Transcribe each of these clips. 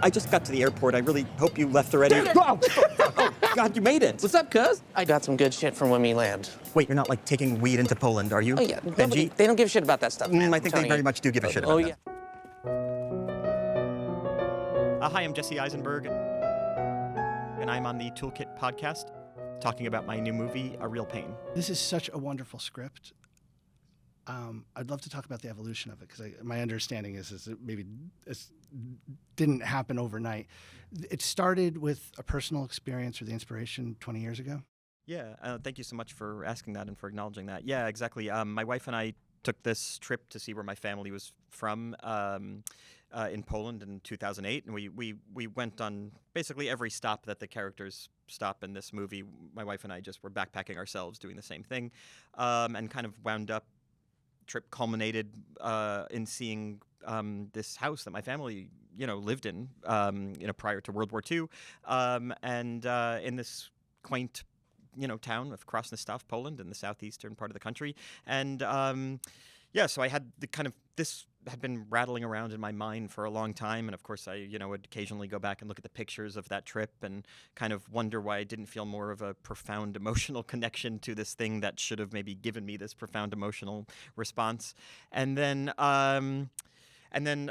I just got to the airport. I really hope you left already. Oh, God, you made it. What's up, cuz? I got some good shit from when we land. Wait, you're not, like, taking weed into Poland, are you? Oh, yeah. Benji? They don't give a shit about that stuff, man. I think they very much do give a shit about that. Hi, I'm Jesse Eisenberg, and I'm on the Toolkit podcast, talking about my new movie, A Real Pain. This is such a wonderful script. I'd love to talk about the evolution of it, because my understanding is that maybe it didn't happen overnight. It started with a personal experience or the inspiration 20 years ago? Yeah, thank you so much for asking that and for acknowledging that. Yeah, exactly. My wife and I took this trip to see where my family was from in Poland in 2008, and we went on basically every stop that the characters stop in this movie. My wife and I just were backpacking ourselves, doing the same thing, and kind of wound up. Trip culminated in seeing this house that my family, lived in, prior to World War II, and in this quaint, town of Krasnostaw, Poland, in the southeastern part of the country. And so I had this had been rattling around in my mind for a long time, and of course I, would occasionally go back and look at the pictures of that trip and kind of wonder why I didn't feel more of a profound emotional connection to this thing that should have maybe given me this profound emotional response. And then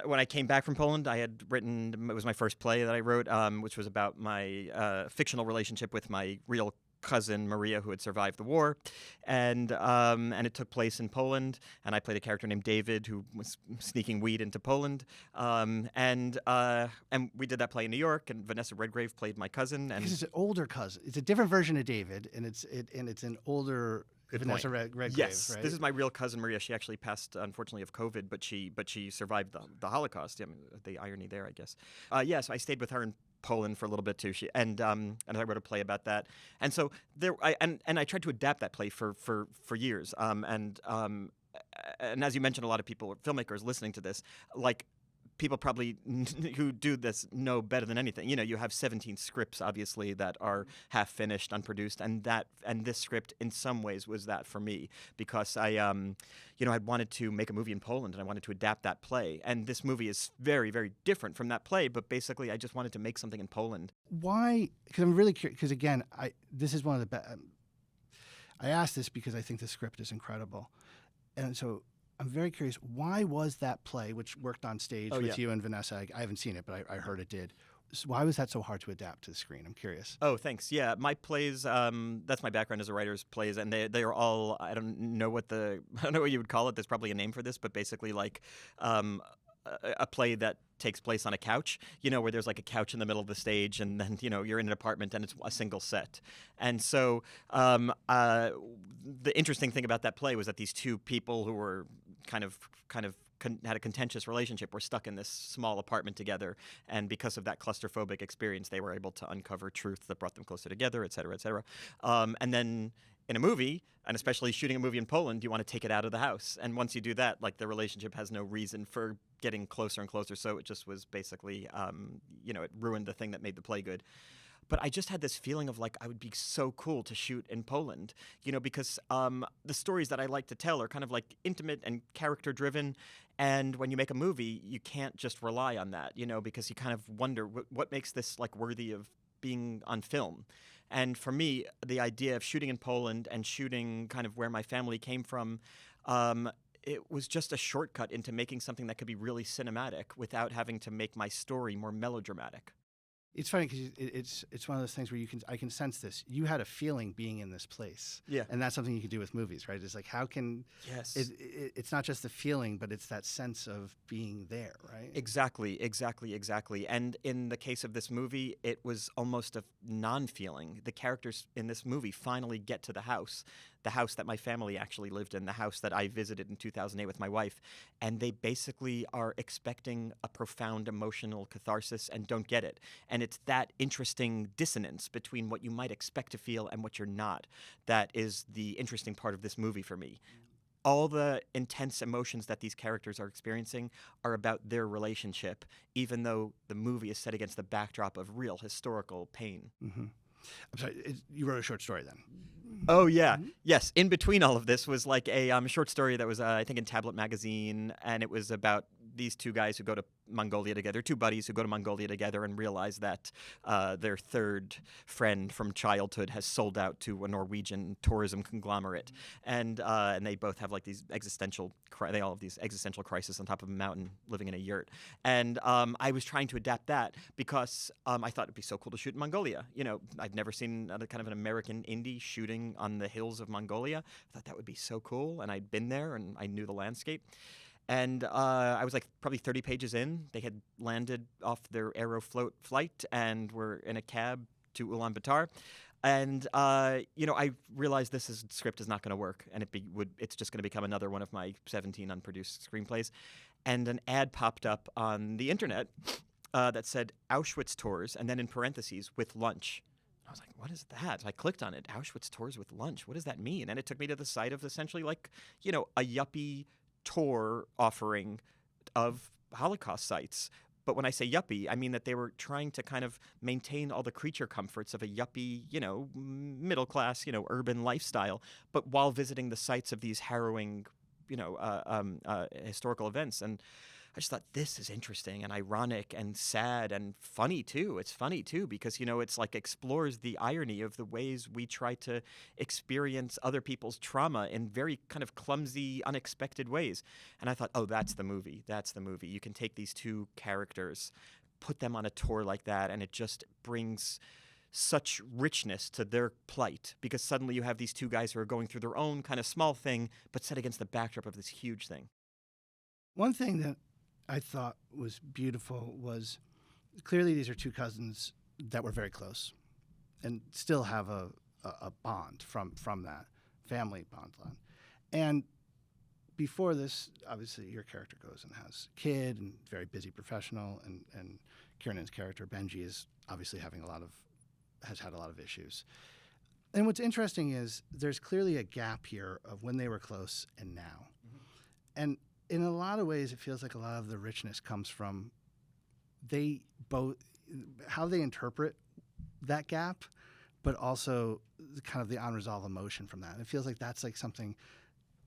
when I came back from Poland, I had written, it was my first play that I wrote, which was about my fictional relationship with my real cousin Maria, who had survived the war, and it took place in Poland, and I played a character named David who was sneaking weed into Poland, and we did that play in New York, and Vanessa Redgrave played my cousin. And because it's an older cousin, it's a different version of David, and it's an older. Good Vanessa Redgrave, yes, right? This is my real cousin Maria. She actually passed, unfortunately, of COVID, but she survived the Holocaust. I mean, the irony there, I guess. So I stayed with her in Poland for a little bit too. And I wrote a play about that. And so I tried to adapt that play for years. And as you mentioned, a lot of people, filmmakers listening to this, like. People probably who do this know better than anything. You have 17 scripts, obviously, that are half finished, unproduced, and this script, in some ways, was that for me, because I had wanted to make a movie in Poland, and I wanted to adapt that play. And this movie is very, very different from that play, but basically, I just wanted to make something in Poland. Why? Because I'm really curious. Because again, this is one of the best. I asked this because I think the script is incredible, and so. I'm very curious, why was that play, which worked on stage with you and Vanessa, I haven't seen it, but I heard it did. So why was that so hard to adapt to the screen? I'm curious. Oh, thanks. Yeah, my plays, that's my background as a writer's plays, and they are all, I don't know what you would call it. There's probably a name for this, but basically like a play that takes place on a couch, where there's like a couch in the middle of the stage, and then, you're in an apartment and it's a single set. And so the interesting thing about that play was that these two people who were kind of had a contentious relationship were stuck in this small apartment together, and because of that claustrophobic experience, they were able to uncover truth that brought them closer together, et cetera, et cetera. And then in a movie, and especially shooting a movie in Poland, you want to take it out of the house. And once you do that, like, the relationship has no reason for getting closer and closer. So it just was basically, it ruined the thing that made the play good. But I just had this feeling of like I would be so cool to shoot in Poland, because the stories that I like to tell are kind of like intimate and character driven. And when you make a movie, you can't just rely on that, because you kind of wonder what makes this like worthy of being on film. And for me, the idea of shooting in Poland and shooting kind of where my family came from, it was just a shortcut into making something that could be really cinematic without having to make my story more melodramatic. It's funny because it's one of those things where I can sense this. You had a feeling being in this place, and that's something you can do with movies, right? It's like it's not just the feeling, but it's that sense of being there, right? Exactly. And in the case of this movie, it was almost a non-feeling. The characters in this movie finally get to the house that my family actually lived in, the house that I visited in 2008 with my wife, and they basically are expecting a profound emotional catharsis and don't get it. And it's that interesting dissonance between what you might expect to feel and what you're not that is the interesting part of this movie for me. All the intense emotions that these characters are experiencing are about their relationship, even though the movie is set against the backdrop of real historical pain. Mm-hmm. I'm sorry, you wrote a short story then? Oh, yeah. Mm-hmm. Yes. In between all of this was like a short story that was, I think, in Tablet magazine, and it was about these two guys who go to Mongolia together, two buddies who go to Mongolia together and realize that their third friend from childhood has sold out to a Norwegian tourism conglomerate, and they both have like these they all have these existential crises on top of a mountain, living in a yurt. And I was trying to adapt that because I thought it'd be so cool to shoot in Mongolia. You know, I'd never seen kind of an American indie shooting on the hills of Mongolia. I thought that would be so cool, and I'd been there and I knew the landscape. And I was like probably 30 pages in. They had landed off their Aeroflot flight and were in a cab to Ulaanbaatar. And, you know, I realized script is not going to work, and it's just going to become another one of my 17 unproduced screenplays. And an ad popped up on the internet that said Auschwitz tours, and then in parentheses, with lunch. I was like, what is that? So I clicked on it. Auschwitz tours with lunch. What does that mean? And it took me to the site of essentially like, you know, a yuppie tour offering of Holocaust sites. But when I say yuppie, I mean that they were trying to kind of maintain all the creature comforts of a yuppie, you know, middle class, you know, urban lifestyle, but while visiting the sites of these harrowing, you know, historical events. And I just thought, this is interesting and ironic and sad and funny too. It's funny too because, you know, it's like explores the irony of the ways we try to experience other people's trauma in very kind of clumsy, unexpected ways. And I thought, oh, that's the movie. That's the movie. You can take these two characters, put them on a tour like that, and it just brings such richness to their plight because suddenly you have these two guys who are going through their own kind of small thing, but set against the backdrop of this huge thing. One thing that I thought was beautiful was clearly these are two cousins that were very close and still have a bond from that family bond. And before this, obviously your character goes and has a kid and very busy professional, and Kieran's character Benji is obviously has had a lot of issues. And what's interesting is there's clearly a gap here of when they were close and now. Mm-hmm. And in a lot of ways, it feels like a lot of the richness comes from how they interpret that gap, but also kind of the unresolved emotion from that. And it feels like that's like something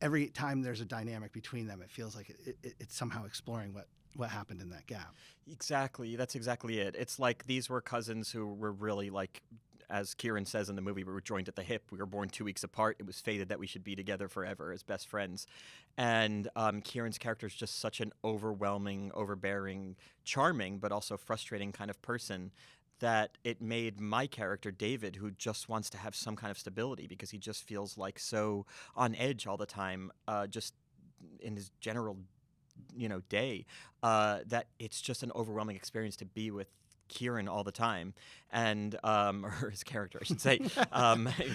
every time there's a dynamic between them, it feels like it's somehow exploring what happened in that gap. Exactly. That's exactly it. It's like these were cousins who were really like, as Kieran says in the movie, we were joined at the hip. We were born 2 weeks apart. It was fated that we should be together forever as best friends. And Kieran's character is just such an overwhelming, overbearing, charming, but also frustrating kind of person that it made my character, David, who just wants to have some kind of stability because he just feels like so on edge all the time, just in his general, you know, day, that it's just an overwhelming experience to be with Kieran all the time, and or his character, I should say.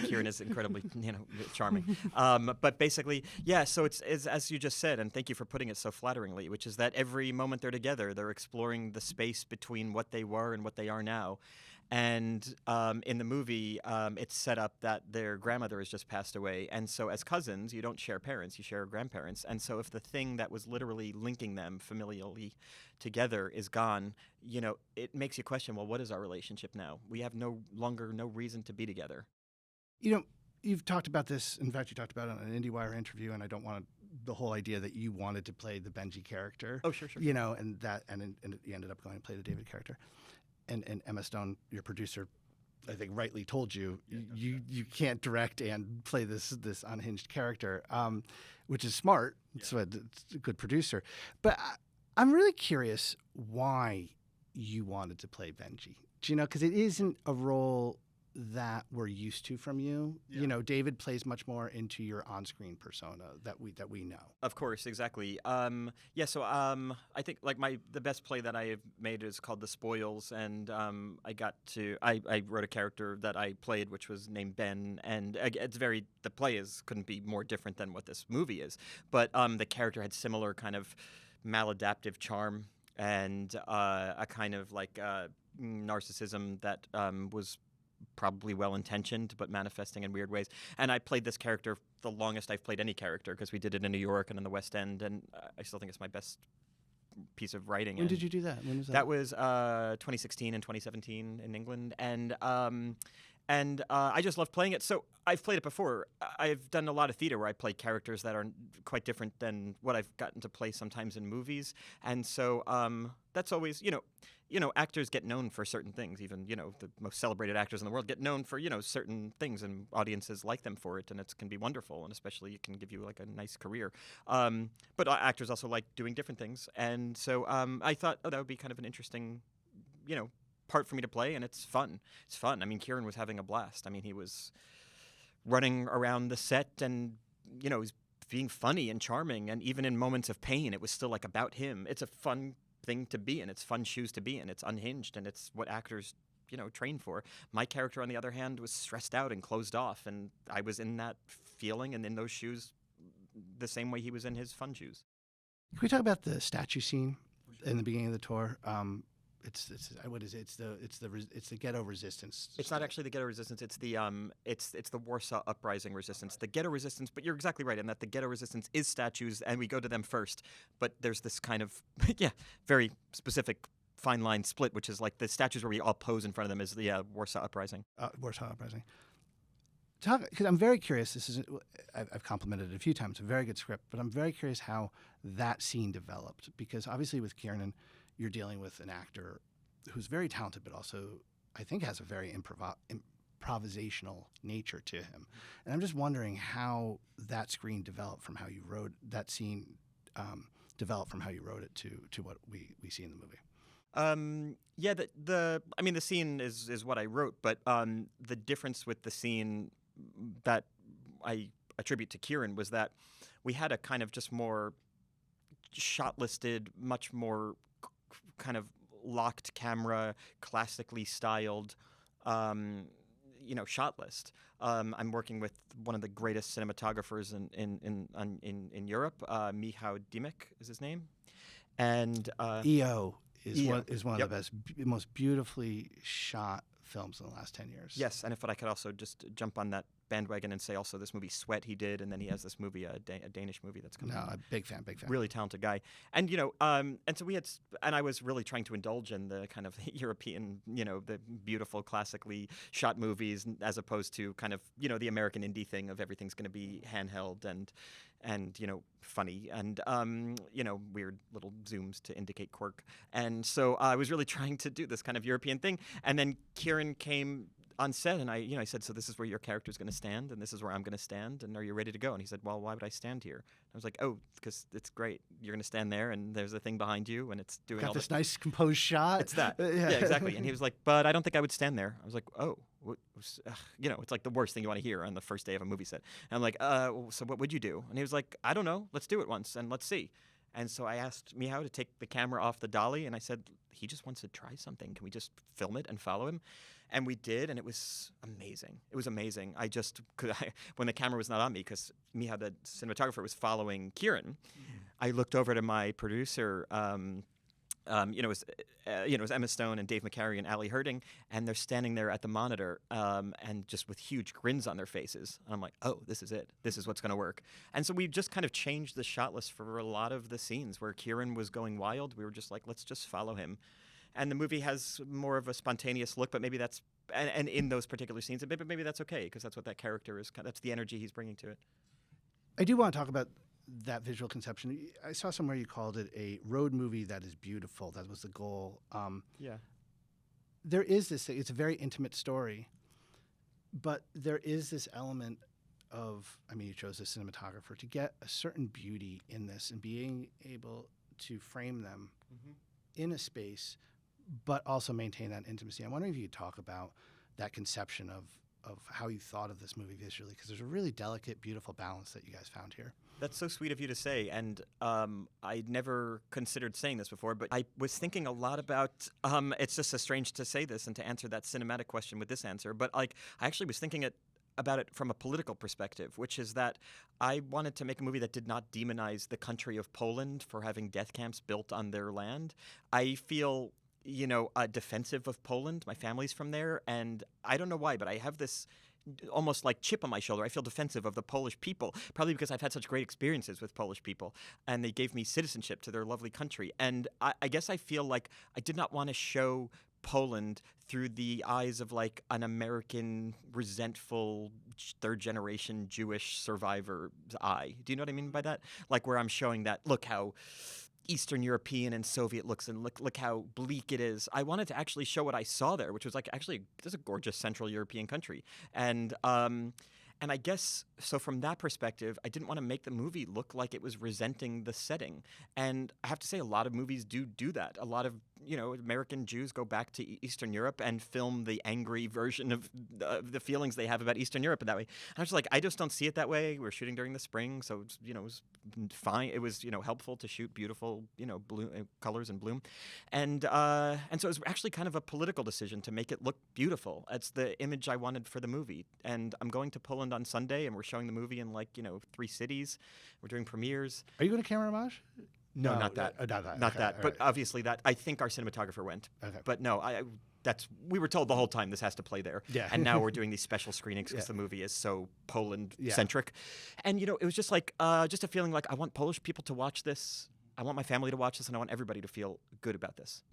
Kieran is incredibly, you know, charming. But basically, yeah. So it's as you just said, and thank you for putting it so flatteringly, which is that every moment they're together, they're exploring the space between what they were and what they are now. And in the movie, it's set up that their grandmother has just passed away. And so as cousins, you don't share parents, you share grandparents. And so if the thing that was literally linking them familially together is gone, you know, it makes you question, well, what is our relationship now? We have no reason to be together. You know, you've talked about this. In fact, you talked about it on an IndieWire interview, and I don't want the whole idea that you wanted to play the Benji character. Oh, sure. You know, and you ended up going to play the David character. And Emma Stone, your producer, I think rightly told you, you can't direct and play this unhinged character, which is smart. Yeah. So it's a good producer. But I'm really curious why you wanted to play Benji. Do you know? Because it isn't a role that we're used to from you. Yeah. You know, David plays much more into your on-screen persona that we know. Of course, exactly. So I think like the best play that I have made is called The Spoils, and I wrote a character that I played, which was named Ben, and the play couldn't be more different than what this movie is. But the character had similar kind of maladaptive charm and a kind of like narcissism that was probably well-intentioned, but manifesting in weird ways. And I played this character the longest I've played any character because we did it in New York and in the West End, and I still think it's my best piece of writing. When did you do that? When was that? That was 2016 and 2017 in England. And and I just love playing it. So I've played it before. I've done a lot of theater where I play characters that are quite different than what I've gotten to play sometimes in movies, and so that's always, actors get known for certain things. Even, the most celebrated actors in the world get known for, certain things, and audiences like them for it, and it can be wonderful, and especially it can give you like a nice career. But actors also like doing different things, and so I thought, that would be kind of an interesting, part for me to play, and it's fun. It's fun. I mean, Kieran was having a blast. I mean, he was running around the set, and he's being funny and charming, and even in moments of pain, it was still like about him. It's a fun thing to be in. It's fun shoes to be in. It's unhinged, and it's what actors train for. My character, on the other hand, was stressed out and closed off, and I was in that feeling and in those shoes the same way he was in his fun shoes. Can we talk about the statue scene in the beginning of the tour? It's what is it? It's the ghetto resistance. It's not actually the ghetto resistance. It's the Warsaw Uprising resistance. The ghetto resistance, but you're exactly right in that the ghetto resistance is statues, and we go to them first. But there's this kind of very specific fine line split, which is like the statues where we all pose in front of them is the Warsaw Uprising. Warsaw Uprising. Because I'm very curious. I've complimented it a few times. A very good script, but I'm very curious how that scene developed. Because obviously with Kieran, you're dealing with an actor who's very talented, but also I think has a very improvisational nature to him. And I'm just wondering how that scene developed from how you wrote that scene, developed from how you wrote it to what we see in the movie. The scene is what I wrote, but the difference with the scene that I attribute to Kieran was that we had a kind of just more shot-listed, much more kind of locked camera, classically styled, shot list. I'm working with one of the greatest cinematographers in Europe, Michał Dimek is his name, and EO is EO. one of the best, most beautifully shot films in the last 10 years. Yes, and if I could also just jump on that bandwagon and say also this movie Sweat he did, and then he has this movie, a Danish movie that's coming out. A big fan. Really talented guy. And, and so I was really trying to indulge in the kind of European, the beautiful classically shot movies as opposed to kind of, the American indie thing of everything's going to be handheld and funny and, weird little zooms to indicate quirk. And so I was really trying to do this kind of European thing. And then Kieran came on set, and I said, so this is where your character's going to stand, and this is where I'm going to stand, and are you ready to go? And he said, well, why would I stand here? I was like, oh, because it's great. You're going to stand there, and there's a thing behind you, and it's doing Got all this nice composed shot. It's that. Yeah, exactly. And he was like, but I don't think I would stand there. I was like, oh, it's like the worst thing you want to hear on the first day of a movie set. And I'm like, so what would you do? And he was like, I don't know. Let's do it once, and let's see. And so I asked Michał to take the camera off the dolly, and I said, he just wants to try something. Can we just film it and follow him? And we did, and it was amazing. It was amazing. When the camera was not on me, because Michał, the cinematographer, was following Kieran, I looked over to my producer, it was Emma Stone and Dave McCary and Ali Herding, and they're standing there at the monitor, and just with huge grins on their faces. And I'm like, oh, this is it. This is what's going to work. And so we just kind of changed the shot list for a lot of the scenes where Kieran was going wild. We were just like, let's just follow him. And the movie has more of a spontaneous look, but maybe that's, and in those particular scenes, maybe that's okay, because that's what that character is. That's the energy he's bringing to it. I do want to talk about that visual conception. I saw somewhere you called it a road movie that is beautiful. That was the goal. There is this thing. It's a very intimate story, but there is this element of, you chose a cinematographer to get a certain beauty in this and being able to frame them in a space, but also maintain that intimacy. I'm wondering if you could talk about that conception of how you thought of this movie visually, because there's a really delicate, beautiful balance that you guys found here. That's so sweet of you to say, and I never considered saying this before, but I was thinking a lot about, it's just so strange to say this and to answer that cinematic question with this answer, but I actually was thinking about it from a political perspective, which is that I wanted to make a movie that did not demonize the country of Poland for having death camps built on their land. I feel defensive of Poland. My family's from there, and I don't know why, but I have this almost like chip on my shoulder. I feel defensive of the Polish people, probably because I've had such great experiences with Polish people, and they gave me citizenship to their lovely country. And I guess I feel like I did not want to show Poland through the eyes of like an American resentful third generation Jewish survivor's eye. Do you know what I mean by that? Like where I'm showing that, look how Eastern European and Soviet looks, and look how bleak it is. I wanted to actually show what I saw there, which was like actually this is a gorgeous Central European country, and I guess so from that perspective, I didn't want to make the movie look like it was resenting the setting. And I have to say, a lot of movies do that. A lot of American Jews go back to Eastern Europe and film the angry version of the feelings they have about Eastern Europe in that way. And I was like, I just don't see it that way. We're shooting during the spring, so it was fine. It was helpful to shoot beautiful blue colors and bloom, and so it was actually kind of a political decision to make it look beautiful. It's the image I wanted for the movie. And I'm going to Poland on Sunday, and we're showing the movie in 3 cities. We're doing premieres. Are you going to Camera Homage? No, not that. Not Okay, that. all But right. obviously that. I think our cinematographer went. Okay. But no, we were told the whole time this has to play there. Yeah. And now we're doing these special screenings because Yeah. the movie is so Poland-centric. And, it was just like, just a feeling like I want Polish people to watch this. I want my family to watch this, and I want everybody to feel good about this.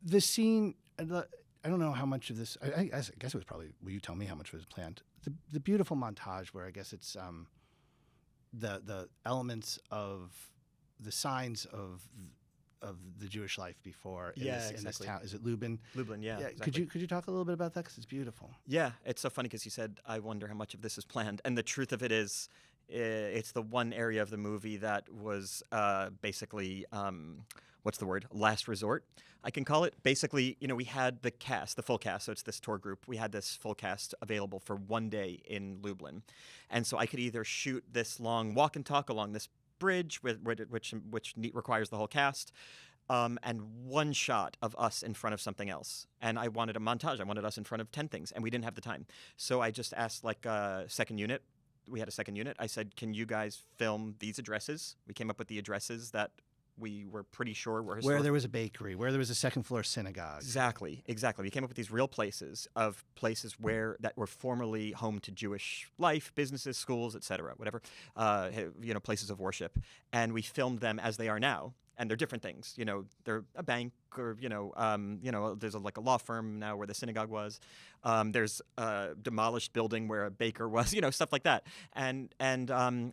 The scene, I don't know how much of this, I guess it was probably, will you tell me how much was planned? The beautiful montage where I guess it's the elements of the signs of the Jewish life before in this exactly. town. Is it Lubin? Lublin, yeah. Exactly. Could you talk a little bit about that, because it's beautiful? Yeah, it's so funny because you said, I wonder how much of this is planned. And the truth of it is, it's the one area of the movie that was basically, what's the word? Last resort, I can call it. Basically, we had the full cast, so it's this tour group. We had this full cast available for one day in Lublin. And so I could either shoot this long walk and talk along this bridge, which requires the whole cast, and one shot of us in front of something else. And I wanted a montage. I wanted us in front of 10 things, and we didn't have the time. So I just asked a second unit. We had a second unit. I said, can you guys film these addresses? We came up with the addresses that we were pretty sure were historic. Where there was a bakery, where there was a second floor synagogue. Exactly. We came up with these real places that were formerly home to Jewish life, businesses, schools, etc., whatever, places of worship, and we filmed them as they are now. And they're different things. They're a bank, or there's a law firm now where the synagogue was. There's a demolished building where a baker was. Stuff like that. And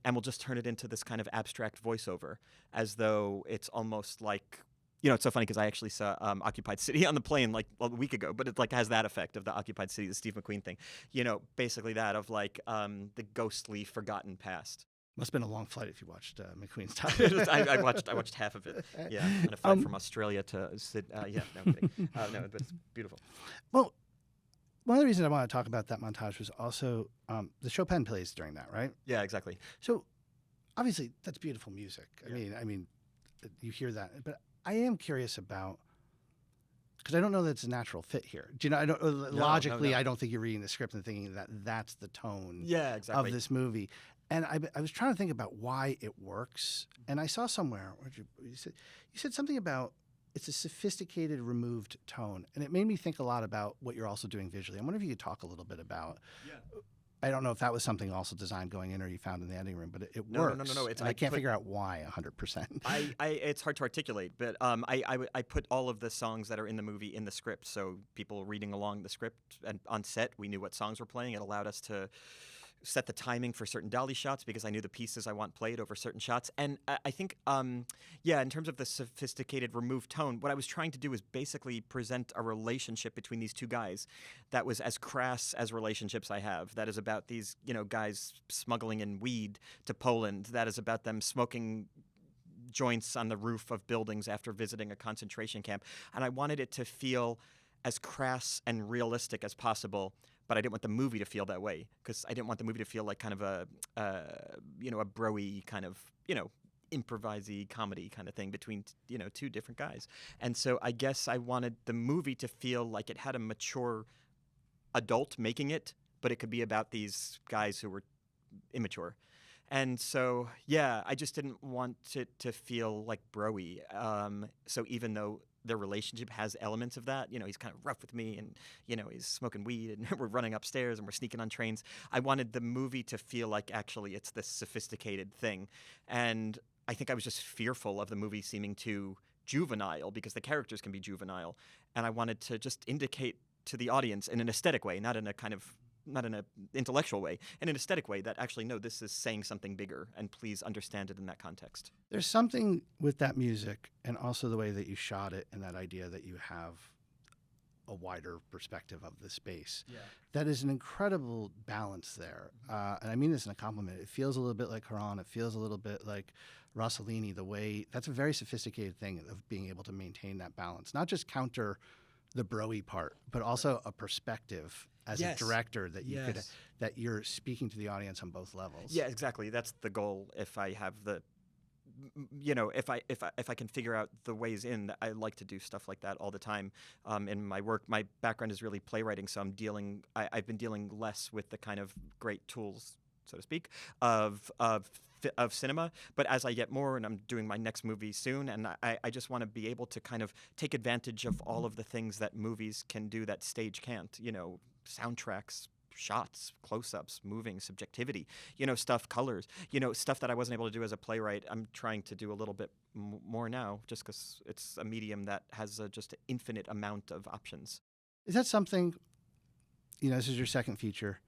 we'll just turn it into this kind of abstract voiceover, as though it's almost like. It's so funny because I actually saw Occupied City on the plane a week ago, but it has that effect of the Occupied City, the Steve McQueen thing. Basically that of the ghostly, forgotten past. Must have been a long flight if you watched McQueen's Time. I watched half of it. Yeah, on a flight from Australia to Sydney. No, I'm kidding. No, but it's beautiful. Well, one of the reasons I want to talk about that montage was also the Chopin plays during that, right? Yeah, exactly. So obviously that's beautiful music. I mean, you hear that, but I am curious about, because I don't know that it's a natural fit here. Do you know? Logically, no. I don't think you're reading the script and thinking that that's the tone Yeah, exactly. of this movie. And I was trying to think about why it works, and I saw somewhere you said something about it's a sophisticated, removed tone, and it made me think a lot about what you're also doing visually. I wonder if you could talk a little bit about. Yeah. I don't know if that was something also designed going in or you found in the editing room, but it works. No. I can't figure out why 100%. It's hard to articulate, but I put all of the songs that are in the movie in the script, so people reading along the script and on set, we knew what songs were playing. It allowed us to set the timing for certain dolly shots because I knew the pieces I want played over certain shots. And I think, in terms of the sophisticated removed tone, what I was trying to do was basically present a relationship between these two guys that was as crass as relationships I have. That is about these, guys smuggling in weed to Poland. That is about them smoking joints on the roof of buildings after visiting a concentration camp. And I wanted it to feel as crass and realistic as possible, but I didn't want the movie to feel that way because I didn't want the movie to feel like kind of a bro-y kind of, improvisy comedy kind of thing between, two different guys. And so I guess I wanted the movie to feel like it had a mature adult making it, but it could be about these guys who were immature. And so, I just didn't want it to feel like bro-y. So even though their relationship has elements of that, he's kind of rough with me and, he's smoking weed and we're running upstairs and we're sneaking on trains. I wanted the movie to feel like actually it's this sophisticated thing. And I think I was just fearful of the movie seeming too juvenile because the characters can be juvenile. And I wanted to just indicate to the audience in an aesthetic way, not in an intellectual way, in an aesthetic way that actually, no, this is saying something bigger, and please understand it in that context. There's something with that music and also the way that you shot it and that idea that you have a wider perspective of the space. Yeah. That is an incredible balance there. And I mean this in a compliment. It feels a little bit like Quran. It feels a little bit like Rossellini, the way that's a very sophisticated thing of being able to maintain that balance, not just counter the bro-y part, but also a perspective as a director that you could, that you're speaking to the audience on both levels. Yeah, exactly. That's the goal. If I have the, if I can figure out the ways in, I like to do stuff like that all the time. In my work, my background is really playwriting, so I've been dealing less with the kind of great tools, so to speak, of cinema. But as I get more, and I'm doing my next movie soon, and I just want to be able to kind of take advantage of all of the things that movies can do that stage can't. Soundtracks, shots, close-ups, moving, subjectivity, stuff, colors, stuff that I wasn't able to do as a playwright. I'm trying to do a little bit more now, just because it's a medium that has just an infinite amount of options. Is that something, this is your second feature,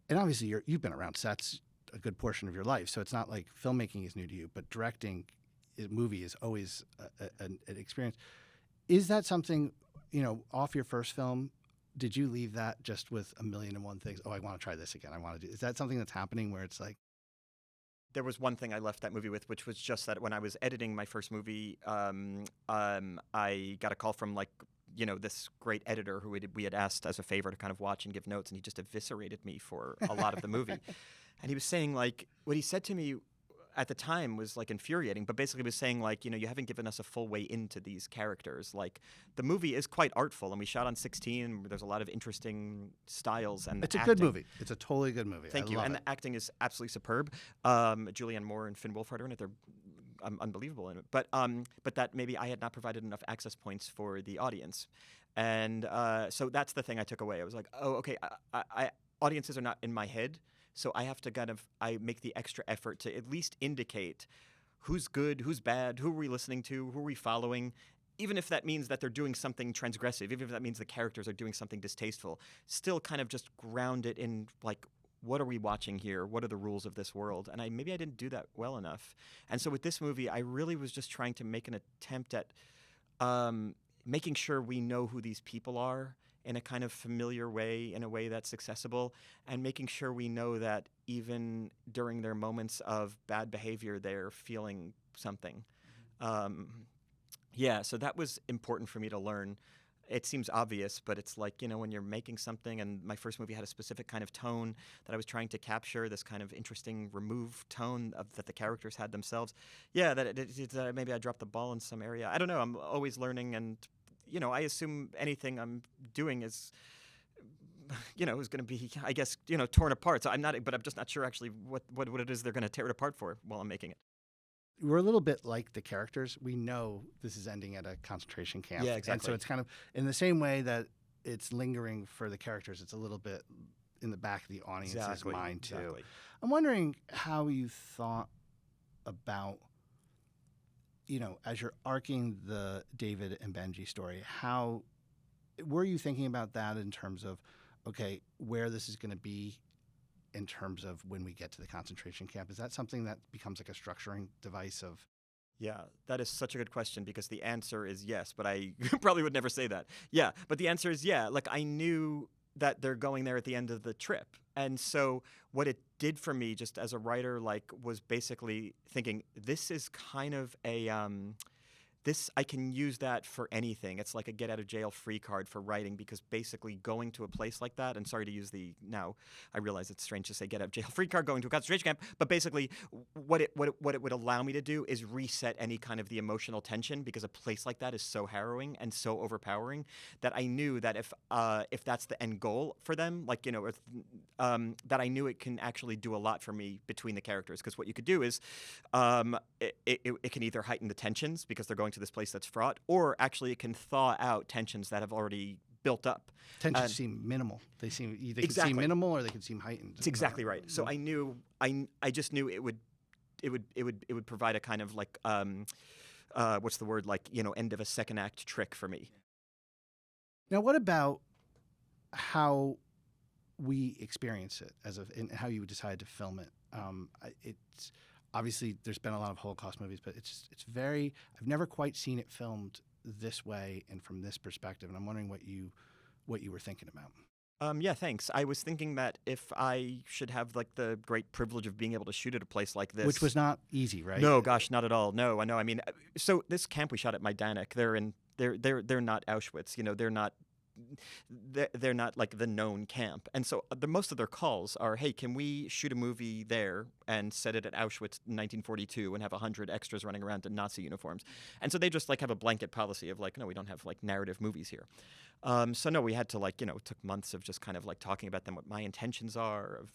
and obviously you've been around sets a good portion of your life, so it's not like filmmaking is new to you, but directing a movie is always an experience. Is that something, off your first film, did you leave that just with a million and one things? Oh, I want to try this again. I want to do. Is that something that's happening where it's like? There was one thing I left that movie with, which was just that when I was editing my first movie, I got a call from this great editor who we had asked as a favor to kind of watch and give notes, and he just eviscerated me for a lot of the movie. And he was saying what he said to me at the time was infuriating, but basically was saying you haven't given us a full way into these characters. The movie is quite artful, and we shot on 16. There's a lot of interesting styles, and it's a good movie. It's a totally good movie. Thank you. And the acting is absolutely superb. Julianne Moore and Finn Wolfhard are in it. They're unbelievable in it. But that maybe I had not provided enough access points for the audience, and so that's the thing I took away. I was like, oh, okay, audiences are not in my head. So I have to I make the extra effort to at least indicate who's good, who's bad, who are we listening to, who are we following, even if that means that they're doing something transgressive, even if that means the characters are doing something distasteful, still kind of just ground it in what are we watching here? What are the rules of this world? And maybe I didn't do that well enough. And so with this movie, I really was just trying to make an attempt at making sure we know who these people are in a kind of familiar way, in a way that's accessible, and making sure we know that even during their moments of bad behavior, they're feeling something. So that was important for me to learn. It seems obvious, but it's when you're making something, and my first movie had a specific kind of tone that I was trying to capture, this kind of interesting removed tone that the characters had themselves. Yeah, that maybe I dropped the ball in some area. I don't know. I'm always learning, and I assume anything I'm doing is, is going to be, I guess, torn apart. So but I'm just not sure actually what it is they're going to tear it apart for while I'm making it. We're a little bit like the characters. We know this is ending at a concentration camp. Yeah, exactly. And so it's kind of in the same way that it's lingering for the characters, it's a little bit in the back of the audience's mind too. Exactly. I'm wondering how you thought about, as you're arcing the David and Benji story, how were you thinking about that in terms of, okay, where this is going to be in terms of when we get to the concentration camp? Is that something that becomes like a structuring device of? Yeah, that is such a good question, because the answer is yes, but I probably would never say that. Yeah, but the answer is yeah. I knew that they're going there at the end of the trip. And so what it did for me just as a writer, was basically thinking, this is kind of I can use that for anything. It's like a get out of jail free card for writing, because basically going to a place like that, and sorry to use now I realize it's strange to say get out of jail free card, going to a concentration camp, but basically what it would allow me to do is reset any kind of the emotional tension, because a place like that is so harrowing and so overpowering that I knew that if that's the end goal for them, that I knew it can actually do a lot for me between the characters, because what you could do is it can either heighten the tensions because they're going to this place that's fraught, or actually it can thaw out tensions that have already built up. Tensions seem minimal. They can exactly. seem minimal, or they can seem heightened. That's exactly right. So I knew, I just knew it would provide a kind of what's the word, end of a second act trick for me. Now, what about how we experience it and how you decide to film it? It's obviously there's been a lot of Holocaust movies, but it's very. I've never quite seen it filmed this way and from this perspective, and I'm wondering what you were thinking about. Yeah, thanks. I was thinking that if I should have like the great privilege of being able to shoot at a place like this, Which was not easy, right? No, gosh, not at all. No, I know. I mean, so this camp we shot at Majdanek, they're not Auschwitz. You know, they're not like the known camp. And so most of their calls are, hey, can we shoot a movie there and set it at Auschwitz in 1942 and have 100 extras running around in Nazi uniforms? And so they just like have a blanket policy of like, no, we don't have like narrative movies here. So no, we had to like, it took months of just kind of like talking about them, what my intentions are, of,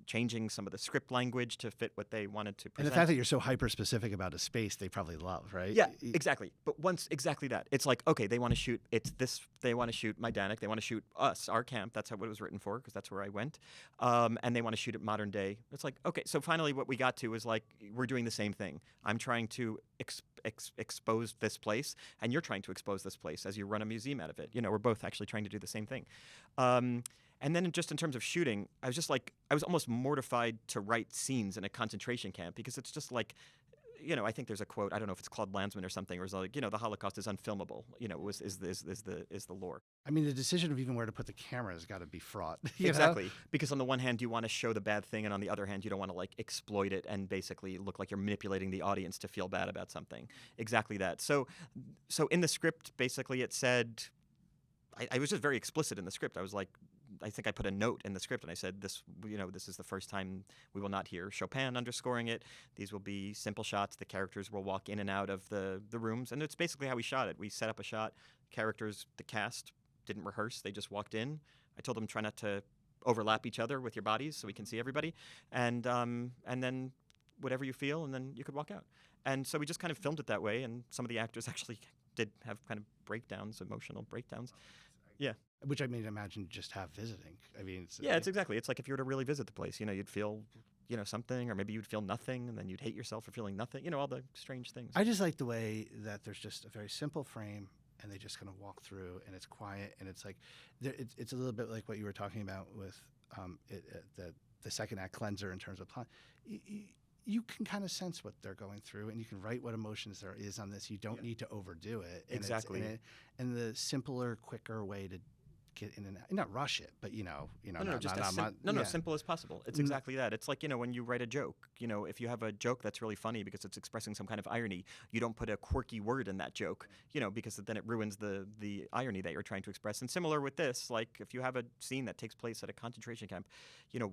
changing some of the script language to fit what they wanted to present. And the fact that you're so hyper specific about a space they probably love, right? Yeah, exactly. But once exactly that, it's like, okay, they want to shoot they want to shoot Majdanek, they want to shoot us, our camp. That's what it was written for, because that's where I went. And they want to shoot it modern day. It's like, okay, so finally what we got to is like, we're doing the same thing. I'm trying to expose this place, and you're trying to expose this place as you run a museum out of it. We're both actually trying to do the same thing. And then just in terms of shooting, I was almost mortified to write scenes in a concentration camp, because it's just like, I think there's a quote, I don't know if it's Claude Lanzmann or something, where it's like, the Holocaust is unfilmable, is the lore. I mean, the decision of even where to put the camera has got to be fraught. Exactly. Because on the one hand, you want to show the bad thing, and on the other hand, you don't want to like exploit it and basically look like you're manipulating the audience to feel bad about something. Exactly that. So in the script, basically it said, I was just very explicit in the script. I was like, I think I put a note in the script, and I said, this is the first time we will not hear Chopin underscoring it. These will be simple shots. The characters will walk in and out of the rooms, and it's basically how we shot it. We set up a shot. Characters, the cast, didn't rehearse. They just walked in. I told them, try not to overlap each other with your bodies so we can see everybody, and then whatever you feel, and then you could walk out. And so we just kind of filmed it that way, and some of the actors actually did have kind of breakdowns, emotional breakdowns. Yeah. Which I mean, imagine just have visiting. I mean, it's exactly. It's like if you were to really visit the place, you'd feel, something, or maybe you'd feel nothing, and then you'd hate yourself for feeling nothing. All the strange things. I just like the way that there's just a very simple frame, and they just kind of walk through, and it's quiet, and it's like, it's a little bit like what you were talking about with the second act cleanser in terms of plot. You can kind of sense what they're going through, and you can write what emotions there is on this. You don't need to overdo it. And exactly. And the simpler, quicker way to get in and out, not rush it, but simple as possible. It's exactly that. It's like, when you write a joke, if you have a joke that's really funny because it's expressing some kind of irony, you don't put a quirky word in that joke, because then it ruins the irony that you're trying to express. And similar with this, like if you have a scene that takes place at a concentration camp,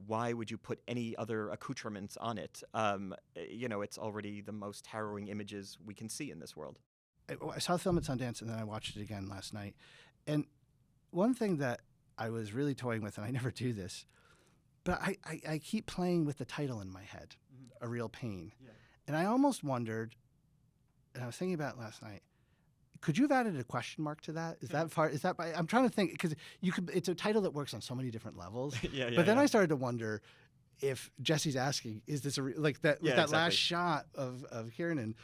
why would you put any other accoutrements on it? It's already the most harrowing images we can see in this world. I saw the film at Sundance, and then I watched it again last night. And one thing that I was really toying with, and I never do this, but I keep playing with the title in my head, A Real Pain. Yeah. And I almost wondered, and I was thinking about it last night, could you have added a question mark to that? I'm trying to think, because it's a title that works on so many different levels. But then I started to wonder if Jesse's asking, is this that last shot of Kieran and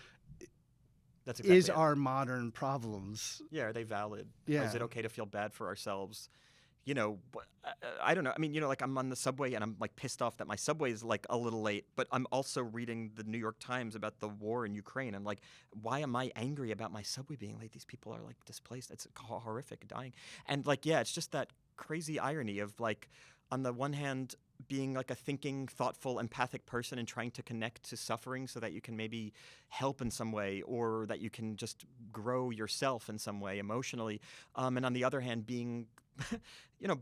that's exactly is our modern problems. Yeah, are they valid? Yeah. Is it okay to feel bad for ourselves? I don't know. I mean, like I'm on the subway and I'm like pissed off that my subway is like a little late, but I'm also reading the New York Times about the war in Ukraine. I'm like, why am I angry about my subway being late? These people are like displaced. It's horrific, dying. And like, yeah, it's just that crazy irony of like, on the one hand, being like a thinking, thoughtful, empathic person and trying to connect to suffering so that you can maybe help in some way, or that you can just grow yourself in some way emotionally. And on the other hand, being,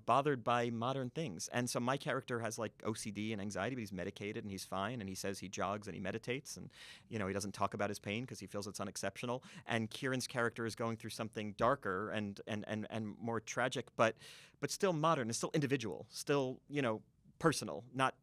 bothered by modern things. And so my character has like OCD and anxiety, but he's medicated and he's fine. And he says he jogs and he meditates, and, he doesn't talk about his pain because he feels it's unexceptional. And Kieran's character is going through something darker and more tragic, but still modern, and still individual, still, personal, not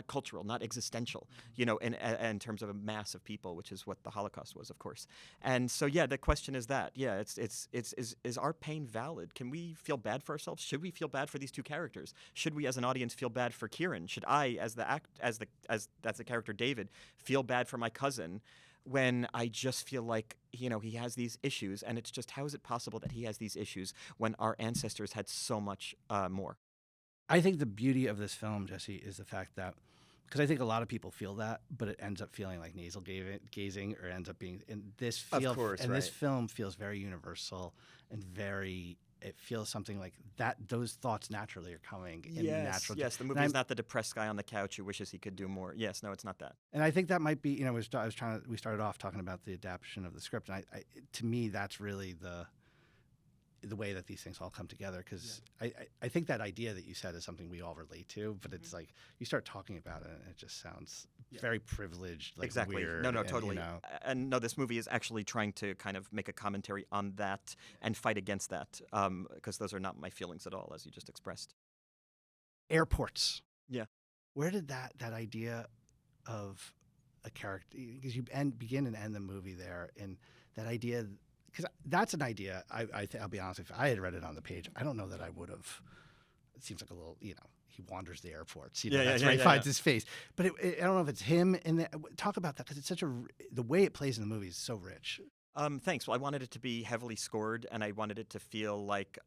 cultural, not existential, in terms of a mass of people, which is what the Holocaust was, of course. And so, yeah, the question is that, yeah, is our pain valid? Can we feel bad for ourselves? Should we feel bad for these two characters? Should we, as an audience, feel bad for Kieran? Should I, as the character David, feel bad for my cousin? when I just feel like, he has these issues, and it's just, how is it possible that he has these issues when our ancestors had so much more? I think the beauty of this film, Jesse, is the fact that, because I think a lot of people feel that, but it ends up feeling like nasal gazing, or ends up being this Right. film feels very universal and very. It feels something like that. Those thoughts naturally are coming in natural. Yes, the movie is not the depressed guy on the couch who wishes he could do more. Yes, no, it's not that. And I think that might be. We started off talking about the adaptation of the script, and to me, that's really the way that these things all come together, because I think that idea that you said is something we all relate to, but it's like you start talking about it and it just sounds very privileged, like Exactly. weird. No, and, totally. And no, this movie is actually trying to kind of make a commentary on that and fight against that, because those are not my feelings at all, as you just expressed. Airports. Yeah. Where did that idea of a character, because you begin and end the movie there, and that idea, because that's an idea. I'll be honest, if I had read it on the page, I don't know that I would have. It seems like a little, he wanders the airports. That's where he finds his face. But I don't know if it's him. And talk about that, because it's the way it plays in the movie is so rich. Thanks. Well, I wanted it to be heavily scored, and I wanted it to feel like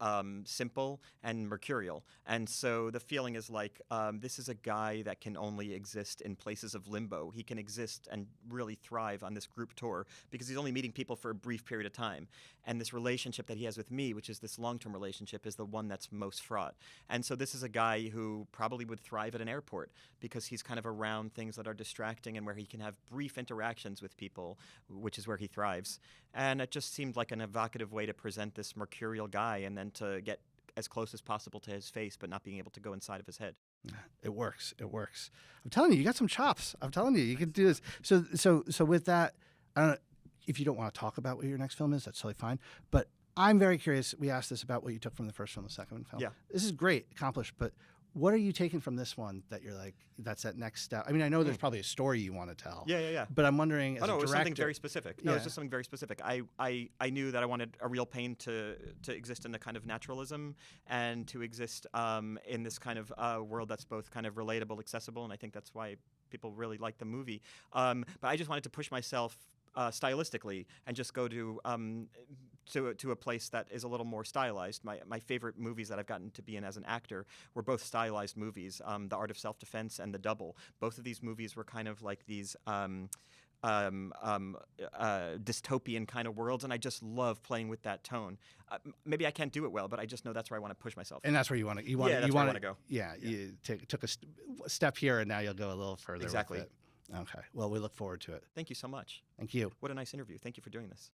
simple and mercurial. And so the feeling is like, this is a guy that can only exist in places of limbo. He can exist and really thrive on this group tour because he's only meeting people for a brief period of time. And this relationship that he has with me, which is this long-term relationship, is the one that's most fraught. And so this is a guy who probably would thrive at an airport because he's kind of around things that are distracting and where he can have brief interactions with people, which is where he thrives. And it just seemed like an evocative way to present this mercurial guy, and then to get as close as possible to his face, but not being able to go inside of his head. It works. I'm telling you, you got some chops. I'm telling you can do this. So with that, I don't know if you don't want to talk about what your next film is. That's totally fine. But I'm very curious. We asked this about what you took from the first film, the second film. Yeah. This is great, accomplished. But what are you taking from this one that you're like, that's that next step? I mean, I know there's probably a story you want to tell. Yeah. But I'm wondering, as a it was director, something very specific. No, it's just something very specific. I knew that I wanted a real pain to exist in a kind of naturalism, and to exist in this kind of world that's both kind of relatable, accessible, and I think that's why people really like the movie. But I just wanted to push myself stylistically and just go to a place that is a little more stylized. My favorite movies that I've gotten to be in as an actor were both stylized movies, The Art of Self-Defense and The Double. Both of these movies were kind of like these dystopian kind of worlds, and I just love playing with that tone. Maybe I can't do it well, but I just know that's where I want to push myself. And that's where you want to. That's where I want to go. Yeah, you took a step here, and now you'll go a little further. Exactly. With it. Okay. Well, we look forward to it. Thank you so much. Thank you. What a nice interview. Thank you for doing this.